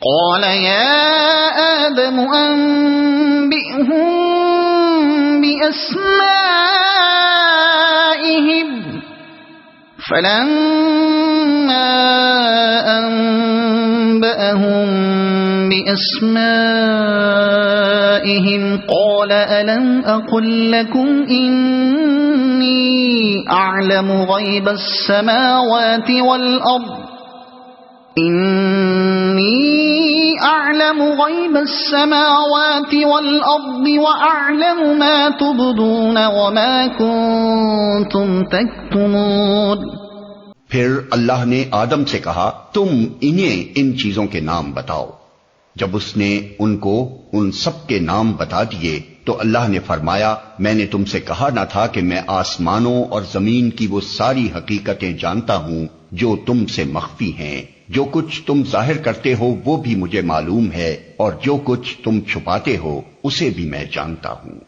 قال يا آدم أنبئهم بأسمائهم فلما أنبأهم بأسمائهم قال ألم أقل لكم إني أعلم غيب السماوات والأرض وأعلم ما تبدون وما كنتم تكتمون۔ پھر اللہ نے آدم سے کہا تم انہیں ان چیزوں کے نام بتاؤ۔ جب اس نے ان کو ان سب کے نام بتا دیے تو اللہ نے فرمایا میں نے تم سے کہا نہ تھا کہ میں آسمانوں اور زمین کی وہ ساری حقیقتیں جانتا ہوں جو تم سے مخفی ہیں۔ جو کچھ تم ظاہر کرتے ہو وہ بھی مجھے معلوم ہے اور جو کچھ تم چھپاتے ہو اسے بھی میں جانتا ہوں۔